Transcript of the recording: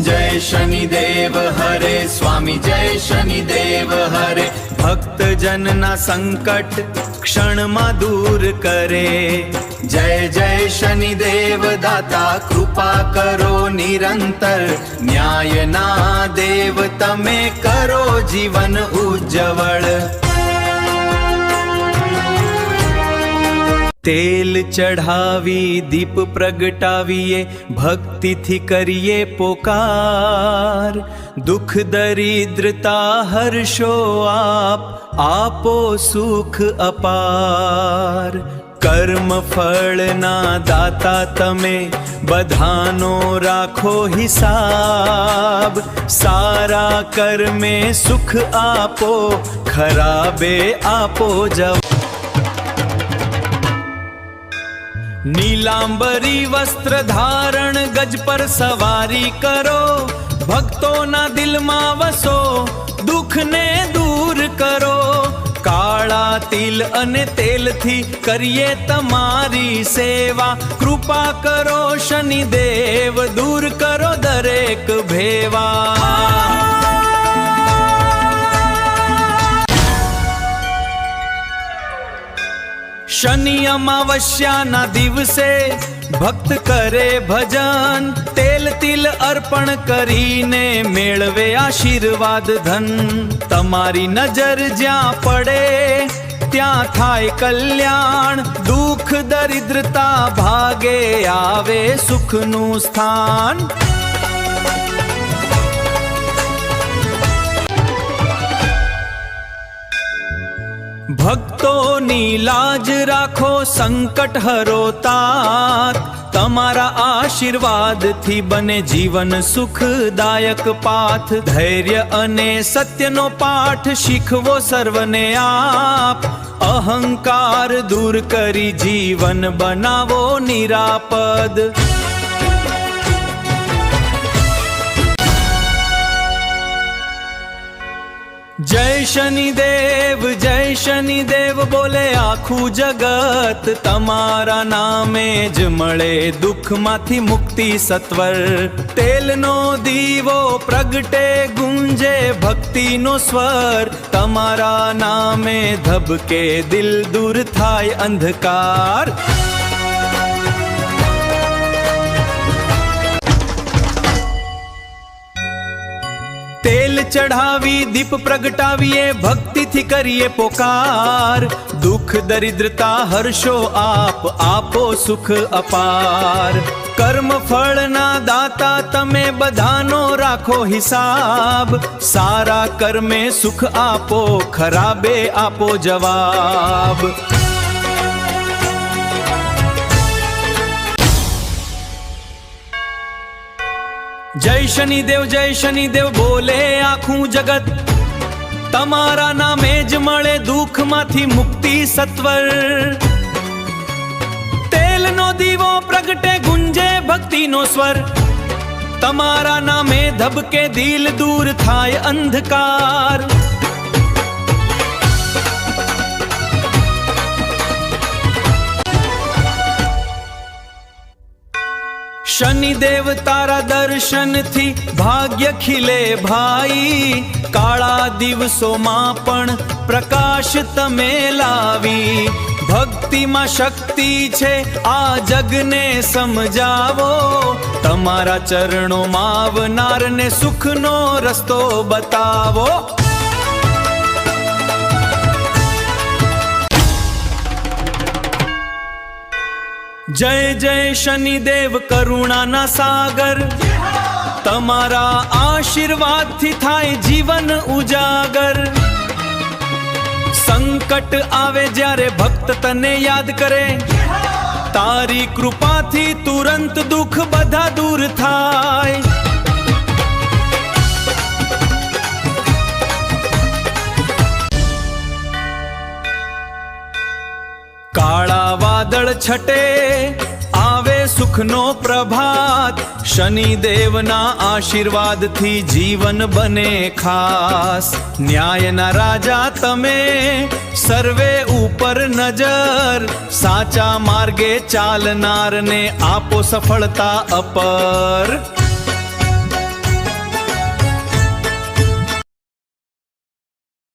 जय शनिदेव हरे स्वामी जय शनिदेव हरे। भक्त जनना संकट क्षण में दूर करे। जय जय शनिदेव दाता कृपा करो निरंतर। न्याय ना देव तमे करो जीवन उज्जवल। तेल चढ़ावी दीप प्रगटावीए भक्ति थी करिए पोकार। दुख दरिद्रता हर्षो आप आपो सुख अपार। कर्म फल ना दाता तमे बधानो राखो हिसाब। सारा कर्मे सुख आपो खराबे आपो जवाब। नीलांबरी वस्त्र धारण गज पर सवारी करो। भक्तों ना दिल में वसो दुख ने दूर करो। काला तिल अने तेल थी करिए तमारी सेवा। कृपा करो शनिदेव दूर करो दरेक भेवा। शनि अमावस्या ना दिवसे भक्त करे भजन। तेल तिल अर्पण करीने मेळवे आशीर्वाद धन। तमारी नजर ज्यां पड़े त्यां थाय कल्याण। दुख दरिद्रता भागे आवे सुखनु स्थान। भक्तों नी लाज राखो संकट हरो तात। तमारा आशीर्वाद थी बने जीवन सुखदायक पाथ। धैर्य अने सत्य नो पाठ शीखवो सर्वने आप। अहंकार दूर करी जीवन बनावो निरापद। जय शनिदेव बोले आखू जगत। तमारा नामे ज मळे दुख माथी मुक्ति सत्वर। तेल नो दीवो प्रगटे गुंजे भक्ति नो स्वर। तमारा नामे धबके दिल दूर थाय अंधकार। तेल चढ़ावी दीप प्रगटावीए भक्ति थी करिए पोकार। दुख दरिद्रता हर्षो आप आपो सुख अपार। कर्म फल ना दाता तमे बधानो राखो हिसाब। सारा कर्मे सुख आपो खराबे आपो जवाब। जय शनिदेव बोले आखू जगत। तमारा नामे ज मळे दुख माथी मुक्ति सत्वर। तेल नो दीवो प्रगटे गुंजे भक्ति नो स्वर। तमारा नामे धबके दिल दूर थाय अंधकार। शनिदेव तारा दर्शन थी भाग्य खिले भाई। काला दिवसो मां पण प्रकाश तमे लावी। भक्ति मां शक्ति छे आ जगने समजावो। तमारा चरणों मां आवनार ने सुखनो रस्तो बतावो। जय जय शनिदेव करुणा ना सागर। तमारा आशीर्वाद थी थाय जीवन उजागर। संकट आवे ज्यारे भक्त तने याद करे। तारी कृपा थी तुरंत दुख बधा दूर थाय। काला वादळ छटे आवे सुखनो प्रभात। शनिदेवना आशीर्वाद थी जीवन बने खास। न्यायना राजा तमे सर्वे ऊपर नजर। साचा मार्गे चालनार ने आपो सफलता अपर।